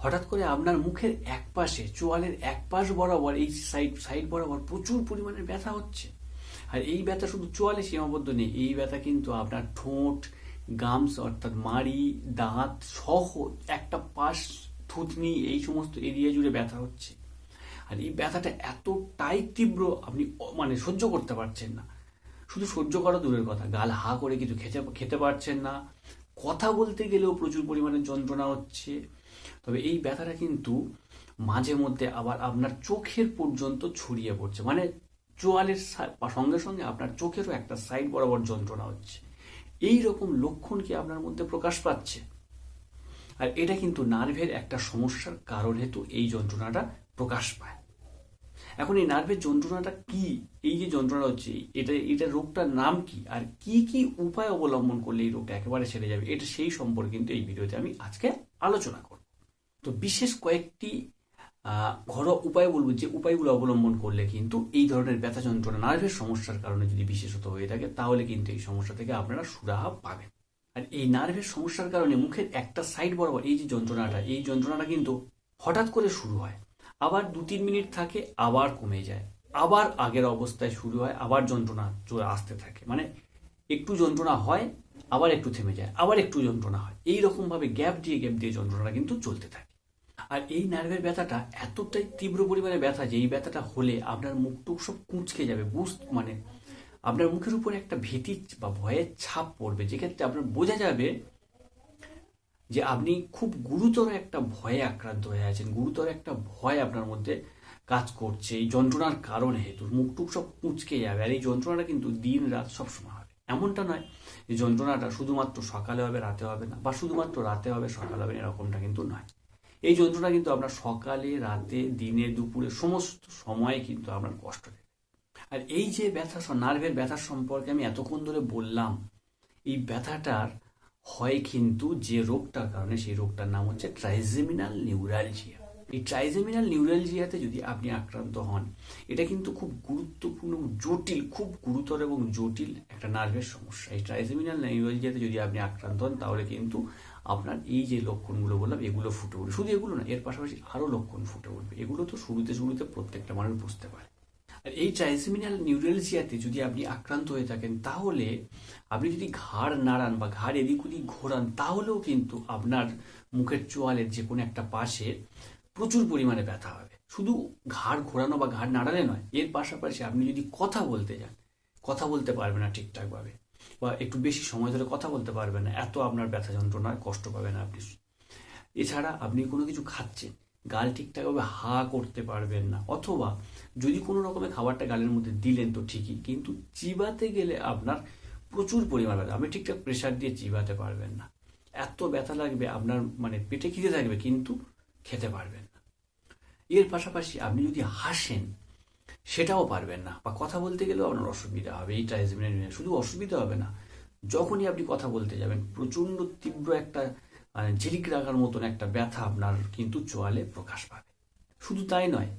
হঠাৎ করে আপনার মুখের এক পাশে, চোয়ালের এক পাশ বরাবর, এই সাইড সাইড বরাবর প্রচুর পরিমাণে ব্যথা হচ্ছে। আর এই ব্যথা শুধু চোয়ালে সীমাবদ্ধ নেই, এই ব্যথা কিন্তু আপনার ঠোঁট, গামস অর্থাৎ মাড়ি, দাঁত সহ একটা পাশ, থুতনি, এই সমস্ত এরিয়া জুড়ে ব্যথা হচ্ছে। আর এই ব্যথাটা এতটাই তীব্র, আপনি মানে সহ্য করতে পারছেন না। শুধু সহ্য করা দূরের কথা, গাল হা করে কিছু খেতে খেতে পারছেন না, কথা বলতে গেলেও প্রচুর পরিমাণে যন্ত্রণা হচ্ছে। তবে এই ব্যথাটা কিন্তু মাঝে মধ্যে আবার আপনার চোখের পর্যন্ত ছড়িয়ে পড়ছে, মানে চোয়ালের সঙ্গে সঙ্গে আপনার চোখেরও একটা সাইড বরাবর যন্ত্রণা হচ্ছে। এই রকম লক্ষণ কি আপনার মধ্যে প্রকাশ পাচ্ছে? আর এটা কিন্তু নার্ভের একটা সমস্যার কারণ হেতু এই যন্ত্রণাটা প্রকাশ পায়। এখন এই নার্ভের যন্ত্রণাটা কি, এই যে যন্ত্রণা হচ্ছে, এটা রোগটার নাম কি, আর কি কি উপায় অবলম্বন করলে এই রোগটা একেবারে সেরে যাবে, এটা সেই সম্পর্কে কিন্তু এই ভিডিওতে আমি আজকে আলোচনা করব। তো বিশেষ কয়েকটি ঘরোয়া উপায় বলবো, যে উপায়গুলো অবলম্বন করলে কিন্তু এই ধরনের ব্যথা যন্ত্রণা নার্ভের সমস্যার কারণে যদি বিশেষত হয়ে থাকে, তাহলে কিন্তু এই সমস্যা থেকে আপনারা সুরাহা পাবেন। আর এই নার্ভের সমস্যার কারণে মুখের একটা সাইড বরাবর এই যে যন্ত্রণাটা, এই যন্ত্রণাটা কিন্তু হঠাৎ করে শুরু হয়, আবার 2-3 মিনিট থাকে, আবার কমে যায়, আবার আগের অবস্থায় শুরু হয়, আবার যন্ত্রণা আসতে থাকে। মানে একটু যন্ত্রণা হয়, আবার একটু থেমে যায়, আবার একটু যন্ত্রণা হয়, এই রকম ভাবে গ্যাপ দিয়ে যন্ত্রণাটা কিন্তু চলতে থাকে। আর এই নার্ভের ব্যথাটা এতটাই তীব্র পরিমাণে ব্যথা যে এই ব্যথাটা হলে আপনার মুখটুক সব কুঁচকে যাবে, মানে আপনার মুখের উপরে একটা ভীতি বা ভয়ের ছাপ পড়বে, যেক্ষেত্রে আপনার বোঝা যাবে যে আপনি খুব গুরুতর একটা ভয়ে আক্রান্ত হয়ে আছেন, গুরুতর একটা ভয় আপনার মধ্যে কাজ করছে এই যন্ত্রণার কারণে হেতু। মুখটুক সব কুঁচকে যাবে। আর এই যন্ত্রণাটা কিন্তু দিন রাত সবসময় হবে, এমনটা নয় যে যন্ত্রণাটা শুধুমাত্র সকালে হবে রাতে হবে না, বা শুধুমাত্র রাতে হবে সকালে হবে, এরকমটা কিন্তু নয়। এই যন্ত্রণা কিন্তু আপনার সকালে, রাতে, দিনে, দুপুরে সমস্ত সময়ে কিন্তু আপনার কষ্ট দেবে। আর এই যে ব্যথা, নার্ভের ব্যথার সম্পর্কে আমি এতক্ষণ ধরে বললাম, এই ব্যথাটার হয় কিন্তু যে রোগটার কারণে, সেই রোগটার নাম হচ্ছে ট্রাইজেমিনাল নিউরালজিয়া। এই ট্রাইজেমিনাল নিউরালজিয়াতে যদি আপনি আক্রান্ত হন, এটা কিন্তু খুব গুরুত্বপূর্ণ, জটিল, খুব গুরুতর এবং জটিল একটা নার্ভের সমস্যা। এই ট্রাইজেমিনাল নিউরালজিয়াতে যদি আপনি আক্রান্ত হন, তাহলে কিন্তু আপনার এই যে লক্ষণগুলো বললাম, এগুলো ফুটে উঠবে। শুধু এগুলো না, এর পাশাপাশি আরও লক্ষণ ফুটে উঠবে। এগুলো তো শুরুতে প্রত্যেকটা মানুষ বুঝতে পারে। আর এই ট্রাইজেমিনাল নিউরালজিয়াতে যদি আপনি আক্রান্ত হয়ে থাকেন, তাহলে আপনি যদি ঘাড় নাড়ান বা ঘাড় এদিক ওদিক ঘোরান, তাহলেও কিন্তু আপনার মুখের চোয়ালের যে কোনো একটা পাশে প্রচুর পরিমাণে ব্যথা হবে। শুধু ঘাড় ঘোরানো বা ঘাড় নাড়ালে নয়, এর পাশাপাশি আপনি যদি কথা বলতে যান, কথা বলতে পারবেন না ঠিকঠাকভাবে, বা একটু বেশি সময় ধরে কথা বলতে পারবেন না, এত আপনার ব্যথা যন্ত্রণায় কষ্ট পাবেন আপনি। এছাড়া আপনি কোনো কিছু খাচ্ছেন, গাল ঠিকঠাকভাবে হা করতে পারবেন না, অথবা যদি কোনো রকমের খাবারটা গালের মধ্যে দিলেন তো ঠিকই, কিন্তু চিবাতে গেলে আপনার প্রচুর পরিমাণ ব্যথা, আপনি ঠিকঠাক প্রেশার দিয়ে চিবাতে পারবেন না, এত ব্যথা লাগবে আপনার, মানে পেটে খিদে থাকবে কিন্তু খেতে পারবেন না। এর পাশাপাশি আপনি যদি হাসেন, সেটাও পারবেন না, বা কথা বলতে গেলেও আপনার অসুবিধা হবে। এই ট্রাইজেমিনাল শুধু অসুবিধা হবে না, যখনই আপনি কথা বলতে যাবেন, প্রচণ্ড তীব্র একটা ঝিলিক রাখার মতন একটা ব্যথা আপনার কিন্তু চোয়ালে প্রকাশ পাবে। শুধু তাই নয়,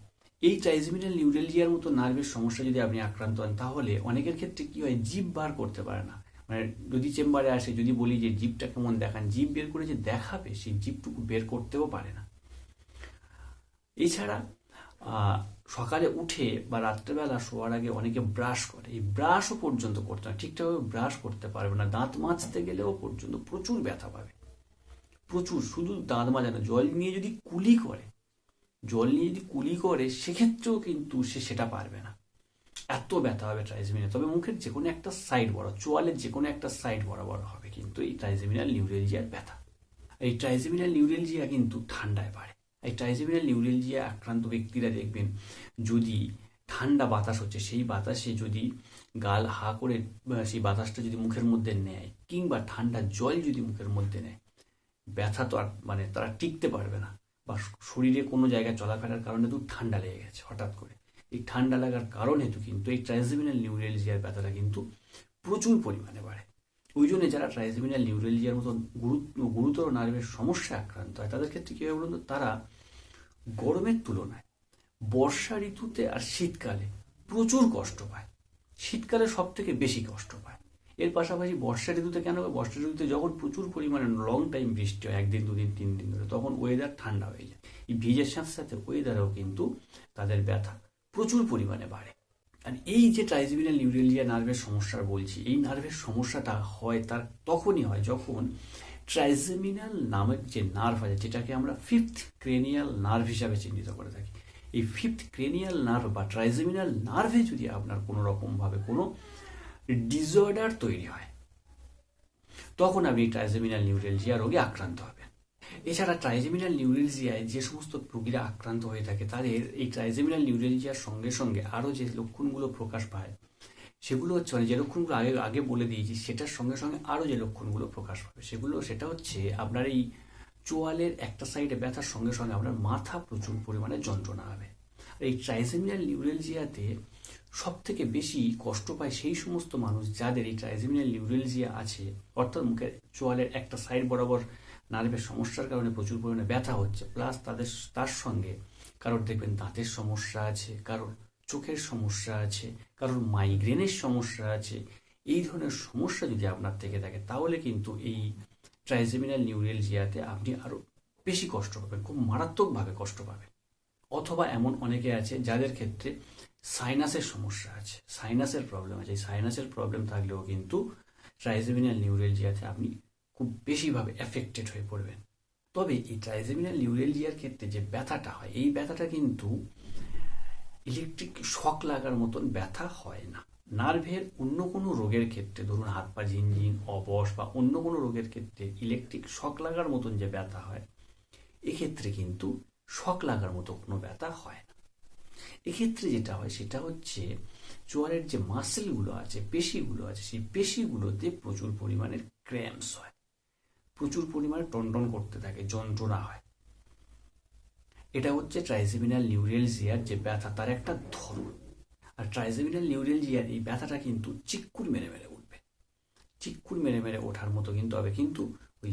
এই ট্রাইজেমিনাল নিউরালজিয়ার মতো নার্ভের সমস্যা যদি আপনি আক্রান্ত হন, তাহলে অনেকের ক্ষেত্রে কি হয়, জিভ বার করতে পারে না। মানে যদি চেম্বারে আসে, যদি বলি যে জিভটা কেমন দেখান, জিভ বের করে যে দেখাবে, সেই জিভটুকু বের করতেও পারে না। এছাড়া সকালে উঠে বা রাত্রেবেলা শোয়ার আগে অনেকে ব্রাশ করে, এই ব্রাশও পর্যন্ত করতে না, ঠিকঠাকভাবে ব্রাশ করতে পারবে না, দাঁত মাজতে গেলেও পর্যন্ত প্রচুর ব্যথা পাবে, প্রচুর। শুধু দাঁত মাজা না, জল নিয়ে যদি কুলি করে সেক্ষেত্রেও কিন্তু সেটা পারবে না, এত ব্যথা হবে ট্রাইজেমিনাল। তবে মুখের যে কোনো একটা সাইড বরাবর, চোয়ালের যে কোনো একটা সাইড বরাবর হবে কিন্তু এই ট্রাইজেমিনাল নিউরালজিয়ার ব্যথা। এই ট্রাইজেমিনাল নিউরালজিয়া কিন্তু ঠান্ডায় বাড়ে। এই ট্রাইজেমিনাল নিউরালজিয়া আক্রান্ত ব্যক্তিরা দেখবেন, যদি ঠান্ডা বাতাস হচ্ছে, সেই বাতাসে যদি গাল হা করে সেই বাতাসটা যদি মুখের মধ্যে নেয়, কিংবা ঠান্ডা জল যদি মুখের মধ্যে নেয়, ব্যথা তো আর মানে তারা টিকতে পারবে না। বা শরীরে কোনো জায়গায় চলাফেরার কারণে তো ঠান্ডা লেগে গেছে হঠাৎ করে, এই ঠান্ডা লাগার কারণ হেতু কিন্তু এই ট্রাইজেমিনাল নিউরালজিয়ার ব্যথাটা কিন্তু প্রচুর পরিমাণে বাড়ে। ওই জন্য যারা ট্রাইজেমিনাল নিউরালজিয়ার মতন গুরুতর নার্ভের সমস্যায় আক্রান্ত হয়, তাদের ক্ষেত্রে কী হয় বলুন তো, তারা গরমের তুলনায় বর্ষা ঋতুতে আর শীতকালে প্রচুর কষ্ট পায়, শীতকালে সব থেকে বেশি কষ্ট পায়। এর পাশাপাশি বর্ষা ঋতুতে কেন হবে? বর্ষা ঋতুতে যখন প্রচুর পরিমাণে লং টাইম বৃষ্টি হয়, 1 দিন 2 দিন 3 দিন ধরে, তখন ওয়েদার ঠান্ডা হয়ে যায়। এই ভিজের সাথে সাথে ওয়েদারেও কিন্তু তাদের ব্যথা প্রচুর পরিমাণে বাড়ে। আর এই যে ট্রাইজেমিনাল নিউরেলজিয়া নার্ভের সমস্যা বলছি, এই নার্ভের সমস্যাটা হয় তার তখনই হয় যখন ট্রাইজেমিনাল নামের যে নার্ভ আছে, যেটাকে আমরা ফিফথ ক্রেনিয়াল নার্ভ হিসাবে চিহ্নিত করে থাকি, এই ফিফথ ক্রেনিয়াল নার্ভ বা ট্রাইজেমিনাল নার্ভে যদি আপনার কোনো রকমভাবে কোনো ডিসঅর্ডার তৈরি হয়, তখন আপনি ট্রাইজেমিনাল নিউরেলজিয়া রোগে আক্রান্ত হবেন। এছাড়া ট্রাইজেমিনাল নিউরেলজিয়ায় যে সমস্ত রোগীরা আক্রান্ত হয়ে থাকে, তাদের এই ট্রাইজেমিনাল নিউরেলজিয়ার সঙ্গে সঙ্গে আরও যে লক্ষণগুলো প্রকাশ পায়, সেগুলো হচ্ছে যে লক্ষণগুলো আগে আগে বলে দিয়েছি, সেটার সঙ্গে সঙ্গে আরও যে লক্ষণগুলো প্রকাশ পাবে সেটা হচ্ছে আপনার এই চোয়ালের একটা সাইডে ব্যথার সঙ্গে সঙ্গে আপনার মাথা প্রচুর পরিমাণে যন্ত্রণা হবে। আর এই ট্রাইজেমিনাল নিউরেলজিয়াতে সব থেকে বেশি কষ্ট পায় সেই সমস্ত মানুষ যাদের এই ট্রাইজেমিনাল নিউরেলজিয়া আছে, অর্থাৎ মুখের চোয়ালের একটা সাইড বরাবর নার্ভের সমস্যার কারণে প্রচুর পরিমাণে ব্যথা হচ্ছে, প্লাস তার সঙ্গে কারোর দেখবেন দাঁতের সমস্যা আছে, কারোর চোখের সমস্যা আছে, কারোর মাইগ্রেনের সমস্যা আছে। এই ধরনের সমস্যা যদি আপনার থেকে থাকে, তাহলে কিন্তু এই ট্রাইজেমিনাল নিউরেলজিয়াতে আপনি আরও বেশি কষ্ট পাবেন, খুব মারাত্মকভাবে কষ্ট পাবেন। অথবা এমন অনেকে আছে যাদের ক্ষেত্রে সাইনাসের সমস্যা আছে, সাইনাসের প্রবলেম আছে। এই সাইনাসের প্রবলেম থাকলেও কিন্তু ট্রাইজেমিনাল নিউরেলজিয়াতে আপনি খুব বেশিভাবে এফেক্টেড হয়ে পড়বেন। তবে এই ট্রাইজেমিনাল নিউরেলজিয়ার ক্ষেত্রে যে ব্যথাটা হয়, এই ব্যথাটা কিন্তু ইলেকট্রিক শক লাগার মতন ব্যথা হয় না। নার্ভের অন্য কোনো রোগের ক্ষেত্রে, ধরুন হাত পা ঝিনঝিন, অবশ বা অন্য কোনো রোগের ক্ষেত্রে ইলেকট্রিক শক লাগার মতন যে ব্যথা হয়, এক্ষেত্রে কিন্তু শক লাগার মতো কোনো ব্যথা হয় না। এক্ষেত্রে যেটা হয় সেটা হচ্ছে চোয়ালের যে মাসেলগুলো আছে, পেশিগুলো আছে, সেই পেশিগুলোতে প্রচুর পরিমাণে ক্র্যাম্পস হয়, প্রচুর পরিমাণে টনটন করতে থাকে, যন্ত্রণা হয়। এটা হচ্ছে ট্রাইজেমিনাল নিউরেলজিয়ার যে ব্যথা, তার একটা ধরন। আর ট্রাইজেমিনাল নিউরেলজিয়ার এই ব্যথাটা কিন্তু চিক্কুর মেরে মেরে উঠবে, চিক্কুর মেরে মেরে ওঠার মতো কিন্তু হবে, কিন্তু ওই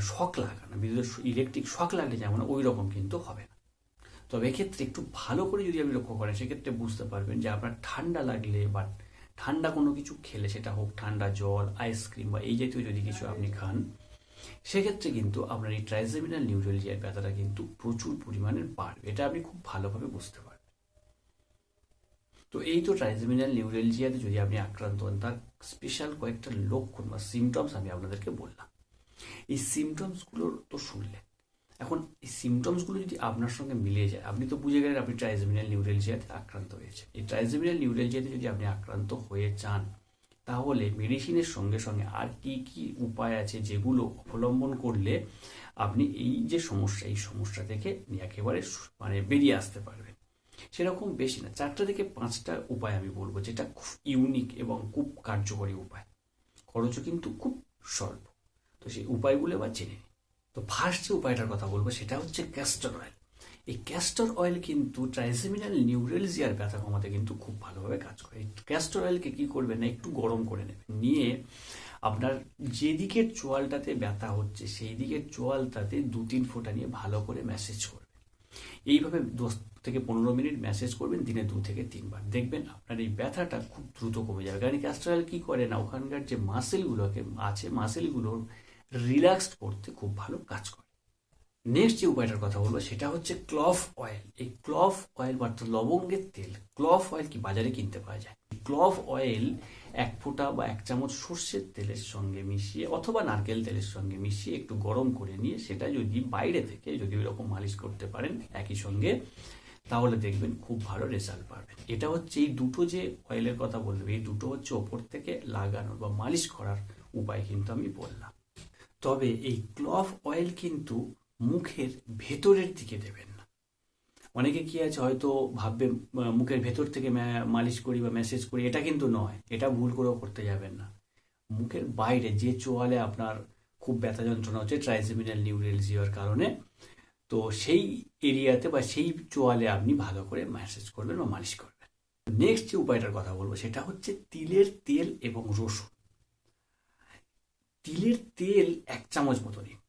শক লাগা না, বিদ্যুৎ ইলেকট্রিক শক লাগলে যেমন ওই রকম কিন্তু হবে না। তবে এক্ষেত্রে একটু ভালো করে যদি আপনি লক্ষ্য করেন, সেক্ষেত্রে বুঝতে পারবেন যে আপনার ঠান্ডা লাগলে বা ঠান্ডা কোনো কিছু খেলে, সেটা হোক ঠান্ডা জল, আইসক্রিম বা এই জাতীয় যদি কিছু আপনি খান, সেক্ষেত্রে কিন্তু আপনার এই ট্রাইজেমিনাল নিউরেলজিয়ার ব্যথাটা কিন্তু প্রচুর পরিমাণে বাড়বে। এটা আপনি খুব ভালোভাবে বুঝতে পারবেন। তো এই তো ট্রাইজেমিনাল নিউরেলজিয়াতে যদি আপনি আক্রান্ত হন, তার স্পেশাল কয়েকটা লক্ষণ বা সিমটমস আমি আপনাদেরকে বললাম। এই সিমটমসগুলো তো শুনলেন। এখন এই সিমটমসগুলো যদি আপনার সঙ্গে মিলে যায়, আপনি তো বুঝে গেলেন আপনি ট্রাইজেমিনাল নিউরেলজিয়াতে আক্রান্ত হয়েছে। এই ট্রাইজেমিনাল নিউরেলজিয়াতে যদি আপনি আক্রান্ত হয়ে যান, তাহলে মেডিসিনের সঙ্গে সঙ্গে আর কি কি উপায় আছে যেগুলো অবলম্বন করলে আপনি এই যে সমস্যা, এই সমস্যা থেকে একেবারে বেরিয়ে আসতে পারবেন। সেরকম বেশি না, 4টা থেকে 5টা উপায় আমি বলবো, যেটা খুব ইউনিক এবং খুব কার্যকরী উপায়, খরচও কিন্তু খুব স্বল্প। তো সেই উপায়গুলো এবার জেনে নিই। তো ফার্স্ট যে উপায়টার কথা বলবো সেটা হচ্ছে ক্যাস্টর অয়েল। এই ক্যাস্টর অয়েল কিন্তু ট্রাইজেমিনাল নিউরেলজিয়ার ব্যথা কমাতে কিন্তু খুব ভালোভাবে কাজ করে। এই ক্যাস্টর অয়েলকে কি করবেন না, একটু গরম করে নেবেন, নিয়ে আপনার যেদিকের চোয়ালটাতে ব্যথা হচ্ছে সেই দিকের চোয়ালটাতে 2-3 ফোঁটা নিয়ে ভালো করে ম্যাসেজ করবেন। এইভাবে 10 থেকে 15 মিনিট ম্যাসেজ করবেন, দিনে 2 থেকে 3 বার। দেখবেন আপনার এই ব্যথাটা খুব দ্রুত কমে যাবে। কারণ ক্যাস্টর অয়েল কি করে না, ওখানকার যে মাসেলগুলোকে আছে, মাসেলগুলোর রিল্যাক্সড করতে খুব ভালো কাজ করে। নেক্সট যে উপায়টার কথা বলবো সেটা হচ্ছে ক্লভ অয়েল। এই ক্লভ অয়েল বা লবঙ্গের তেল, ক্লভ অয়েল কি বাজারে কিনতে পাওয়া যায়। ক্লভ অয়েল 1 ফোঁটা বা 1 চামচ সর্ষের তেলের সঙ্গে মিশিয়ে অথবা নারকেল তেলের সঙ্গে মিশিয়ে একটু গরম করে নিয়ে সেটা যদি বাইরে থেকে যদি ওইরকম মালিশ করতে পারেন একই সঙ্গে, তাহলে দেখবেন খুব ভালো রেজাল্ট পাবেন। এটা হচ্ছে এই দুটো যে অয়েলের কথা বললাম, এই দুটো হচ্ছে ওপর থেকে লাগানোর বা মালিশ করার উপায় কিন্তু আমি বললাম। তবে এই ক্লভ অয়েল কিন্তু মুখের ভেতরের দিকে দেবেন না। অনেকে কি আছে হয়তো ভাববে মুখের ভেতর থেকে মালিশ করি বা ম্যাসেজ করি, এটা কিন্তু নয়, এটা ভুল করেও করতে যাবেন না। মুখের বাইরে যে চোয়ালে আপনার খুব ব্যথা যন্ত্রণা হচ্ছে ট্রাইজেমিনাল নিউরেলজিয়ার কারণে, তো সেই এরিয়াতে বা সেই চোয়ালে আপনি ভালো করে ম্যাসেজ করবেন বা মালিশ করবেন। নেক্সট যে উপায়টার কথা বলবো সেটা হচ্ছে তিলের তেল এবং রসুন। তিলের তেল 1 চামচ মতো নিন,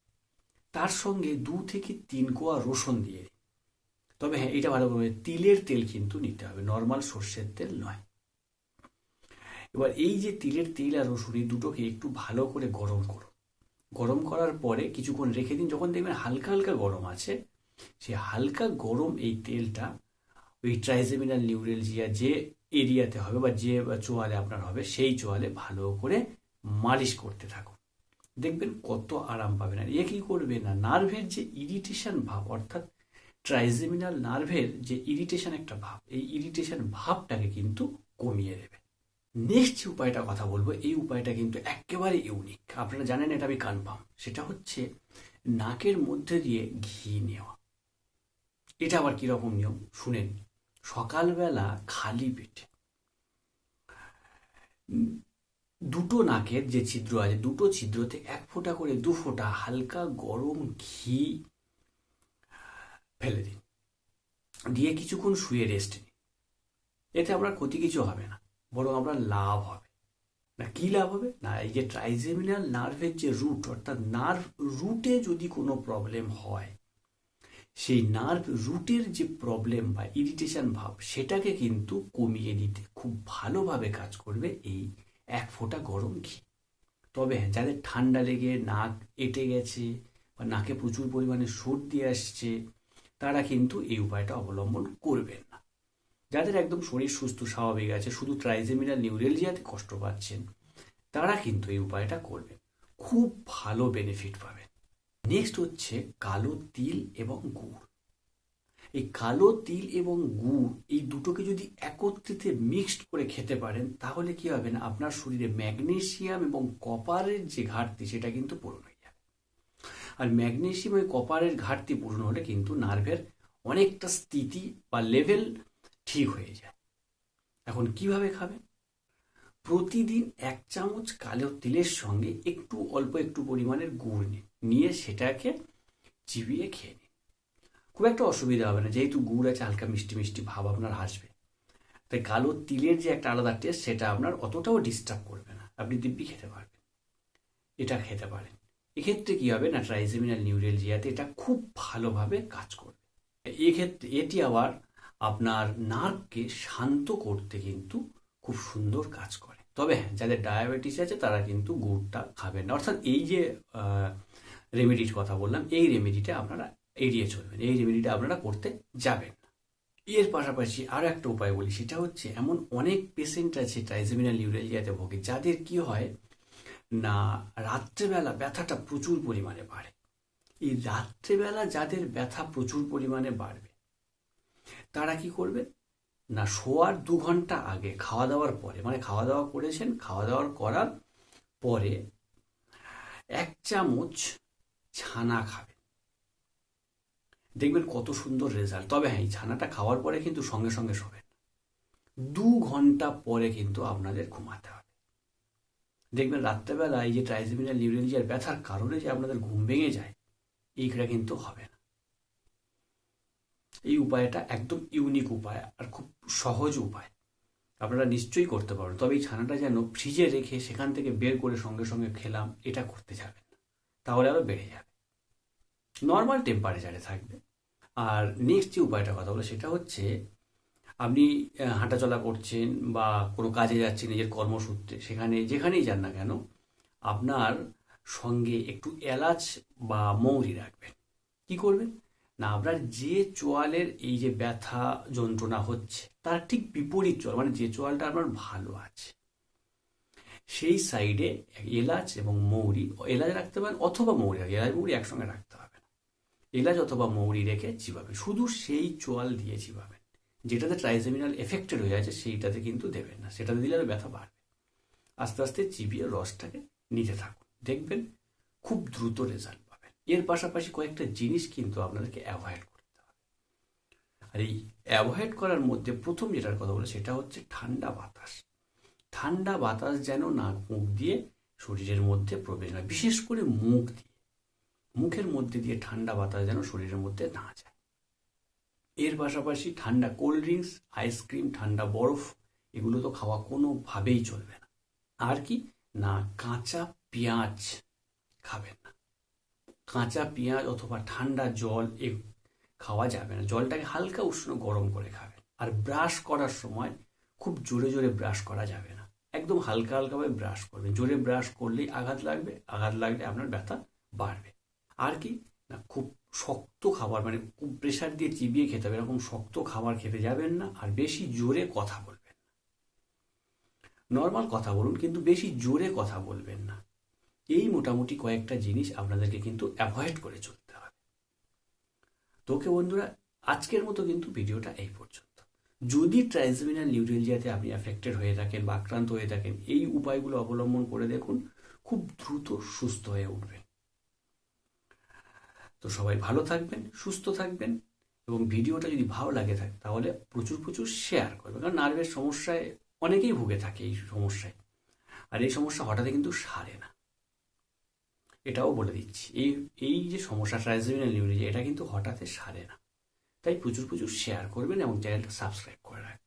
তার সঙ্গে 2 থেকে 3 কোয়া রসুন দিয়ে দিন। তবে হ্যাঁ, এটা ভালো করে তিলের তেল কিন্তু নিতে হবে, নর্মাল সর্ষের তেল নয়। এবার এই যে তিলের তেল আর রসুন এই দুটোকে একটু ভালো করে গরম করুন। গরম করার পরে কিছুক্ষণ রেখে দিন। যখন দেখবেন হালকা হালকা গরম আছে, সেই হালকা গরম এই তেলটা ওই ট্রাইজেমিনাল নিউরেলজিয়া যে এরিয়াতে হবে বা যে চোয়ালে আপনার হবে সেই চোয়ালে ভালো করে মালিশ করতে থাকুন। দেখবেন কত আরাম পাবেন। আর এ কি করবে না, নার্ভের যে ইরিটেশন ভাব, অর্থাৎ ট্রাইজেমিনাল নার্ভের যে ইরিটেশন একটা ভাব, এই ইরিটেশন ভাবটাকে কিন্তু কমিয়ে দেবে। নেক্সট যে উপায়টা কথা বলবো, এই উপায়টা কিন্তু একেবারে ইউনিক। আপনারা জানেন এটা আমি কনফার্ম। সেটা হচ্ছে নাকের মধ্যে দিয়ে ঘি নেওয়া। এটা আবার কিরকম নিয়ম শুনেন। সকালবেলা খালি পেটে দুটো নাকের যে ছিদ্র আছে, দুটো ছিদ্রতে 1 ফোঁটা করে 2 ফোঁটা হালকা গরম ঘি ফেলে দিন, দিয়ে কিছুক্ষণ শুয়ে রেস্ট নিন। এতে আপনার ক্ষতি কিছু হবে না, বরং আপনার লাভ হবে। না কি লাভ হবে না, এই যে ট্রাইজেমিনাল নার্ভের যে রুট, অর্থাৎ নার্ভ রুটে যদি কোনো প্রবলেম হয়, সেই নার্ভ রুটের যে প্রবলেম বা ইরিটেশন ভাব, সেটাকে কিন্তু কমিয়ে দিতে খুব ভালোভাবে কাজ করবে এই 1 ফোঁটা গরম ঘি। তবে হ্যাঁ, যাদের ঠান্ডা লেগে নাক এঁটে গেছে বা নাকে প্রচুর পরিমাণে সর্দি আসছে, তারা কিন্তু এই উপায়টা অবলম্বন করবেন না। যাদের একদম শরীর সুস্থ স্বাভাবিক আছে, শুধু ট্রাইজেমিনাল নিউরেলজিয়াতে কষ্ট পাচ্ছেন, তারা কিন্তু এই উপায়টা করবেন, খুব ভালো বেনিফিট পাবেন। নেক্সট হচ্ছে কালো তিল এবং গুড়। এই কালো তিল এবং গুড় এই দুটোকে যদি একত্রিতে মিক্সড করে খেতে পারেন, তাহলে কি হবে না, আপনার শরীরে ম্যাগনেসিয়াম এবং কপারের যে ঘাটতি, সেটা কিন্তু পূরণ হয়ে যাবে। আর ম্যাগনেসিয়াম এবং কপারের ঘাটতি পূরণ হলে কিন্তু নার্ভের অনেকটা স্থিতি বা লেভেল ঠিক হয়ে যায়। এখন কিভাবে খাবেন? প্রতিদিন 1 চামচ কালো তিলের সঙ্গে অল্প একটু পরিমাণের গুড় নিয়ে সেটাকে চিবিয়ে খেয়ে নিন। খুব একটা অসুবিধা হবে না, যেহেতু গুড় আছে, হালকা মিষ্টি মিষ্টি ভাব আপনার আসবে। তাই কালো তিলের যে একটা আলাদা টেস্ট, সেটা আপনার অতটাও ডিস্টার্ব করবে না, আপনি দিব্যি খেতে পারবেন। এটা খেতে পারেন। এক্ষেত্রে কি হবে না, ট্রাইজেমিনাল নিউরেলজিয়াতে এটা খুব ভালোভাবে কাজ করবে। এক্ষেত্রে এটি আবার আপনার নার্ভকে শান্ত করতে কিন্তু খুব সুন্দর কাজ করে। তবে হ্যাঁ, যাদের ডায়াবেটিস আছে তারা কিন্তু গুড়টা খাবেন না। অর্থাৎ এই যে রেমেডির কথা বললাম, এই রেমেডিটা আপনারা এড়িয়ে চলবেন, এই রেমেডিটা আপনারা করতে যাবেন না। এর পাশাপাশি আরও একটা উপায় বলি, সেটা হচ্ছে এমন অনেক পেশেন্ট আছে ট্রাইজেমিনাল নিউরেলজিয়াতে ভোগে, যাদের কি হয় না, রাত্রেবেলা ব্যথাটা প্রচুর পরিমাণে বাড়ে। এই রাত্রেবেলা যাদের ব্যথা প্রচুর পরিমাণে বাড়বে, তারা কি করবে না, শোয়ার 2 ঘন্টা আগে, খাওয়া দাওয়ার পরে, মানে খাওয়া দাওয়া করেছেন, খাওয়া দাওয়ার করার পরে 1 চামচ ছানা খাবেন। দেখবেন কত সুন্দর রেজাল্ট। তবে হ্যাঁ, এই ছানাটা খাওয়ার পরে কিন্তু সঙ্গে সঙ্গে শোবেন, 2 ঘন্টা পরে কিন্তু আপনাদের ঘুমাতে হবে। দেখবেন রাত্রেবেলা এই যে ট্রাইজেমিনাল নিউরেলজিয়ার ব্যথার কারণে যে আপনাদের ঘুম ভেঙে যায়, এইটা কিন্তু হবে না। এই উপায়টা একদম ইউনিক উপায় আর খুব সহজ উপায়, আপনারা নিশ্চয়ই করতে পারবেন। তবে এই ছানাটা যেন ফ্রিজে রেখে সেখান থেকে বের করে সঙ্গে সঙ্গে খেলাম, এটা করতে যাবেন না, তাহলে আরও বেড়ে যাবে। নর্মাল টেম্পারেচারে থাকবে। আর নেক্সট যে উপায়টা কথা বলে, সেটা হচ্ছে আপনি হাঁটাচলা করছেন বা কোনো কাজে যাচ্ছেন নিজের কর্মসূত্রে, সেখানে যেখানেই যান না কেন, আপনার সঙ্গে একটু এলাচ বা মৌরি রাখবেন। কি করবেন না, আপনার যে চোয়ালের এই যে ব্যথা যন্ত্রণা হচ্ছে, তার ঠিক বিপরীত চোয়াল, মানে যে চোয়ালটা আপনার ভালো আছে, সেই সাইডে এলাচ এবং মৌরি, এলাচ রাখতে পারেন অথবা মৌরি, এলাচ মৌরি একসঙ্গে রাখতে হবে না, এলাচ অথবা মৌরি রেখে চিবাবেন, শুধু সেই চোয়াল দিয়ে চিবাবেন। যেটাতে ট্রাইজেমিনাল এফেক্টেড হয়ে আছে সেইটাতে কিন্তু দেবেন না, সেটাতে দিলে আরও ব্যথা বাড়বে। আস্তে আস্তে চিবিয়ে রসটাকে নিতে থাকুন, দেখবেন খুব দ্রুত রেজাল্ট পাবেন। এর পাশাপাশি কয়েকটা জিনিস কিন্তু আপনাদেরকে অ্যাভয়েড করতে হবে। আর এই অ্যাভয়েড করার মধ্যে প্রথম যেটার কথা বলে, সেটা হচ্ছে ঠান্ডা বাতাস। ঠান্ডা বাতাস যেন নাক মুখ দিয়ে শরীরের মধ্যে প্রবেশ না, বিশেষ করে মুখ দিয়ে, মুখের মধ্যে দিয়ে ঠান্ডা বাতাস যেন শরীরের মধ্যে না যায়। এর পাশাপাশি ঠান্ডা কোল্ড ড্রিঙ্কস, আইসক্রিম, ঠান্ডা বরফ, এগুলো তো খাওয়া কোনোভাবেই চলবে না। আর কি না, কাঁচা পেঁয়াজ খাবেন না। কাঁচা পেঁয়াজ অথবা ঠান্ডা জল খাওয়া যাবে না। জলটাকে হালকা উষ্ণ গরম করে খাবেন। আর ব্রাশ করার সময় খুব জোরে জোরে ব্রাশ করা যাবে না, একদম হালকা হালকাভাবে ব্রাশ করবেন। জোরে ব্রাশ করলেই আঘাত লাগবে, আঘাত লাগলে আপনার ব্যথা বাড়বে। আর কি না, খুব শক্ত খাবার মানে খুব প্রেশার দিয়ে চিবিয়ে খেতে হবে এরকম শক্ত খাবার খেতে যাবেন না। আর বেশি জোরে কথা বলবেন না। নর্মাল কথা বলুন, কিন্তু বেশি জোরে কথা বলবেন না। এই মোটামুটি কয়েকটা জিনিস আপনাদেরকে কিন্তু অ্যাভয়েড করে চলতে হবে। তোকে বন্ধুরা, আজকের মতো কিন্তু ভিডিওটা এই পর্যন্ত। যদি ট্রাইজেমিনাল নিউরেলজিয়াতে আপনি অ্যাফেক্টেড হয়ে থাকেন বা আক্রান্ত হয়ে থাকেন, এই উপায়গুলো অবলম্বন করে দেখুন, খুব দ্রুত সুস্থ হয়ে উঠবেন। তো সবাই ভালো থাকবেন, সুস্থ থাকবেন, এবং ভিডিওটা যদি ভালো লাগে থাকে তাহলে প্রচুর প্রচুর শেয়ার করবেন। কারণ নার্ভের সমস্যায় অনেকেই ভুগে থাকে এই সমস্যায়, আর এই সমস্যা হঠাৎ কিন্তু সারে না, এটাও বলে দিচ্ছি। এই যে সমস্যা ট্রাইজেমিনাল নিউরেলজিয়া, এটা কিন্তু হঠাৎ সারে না। তাই প্রচুর প্রচুর শেয়ার করবেন এবং চ্যানেলটা সাবস্ক্রাইব করে রাখবেন।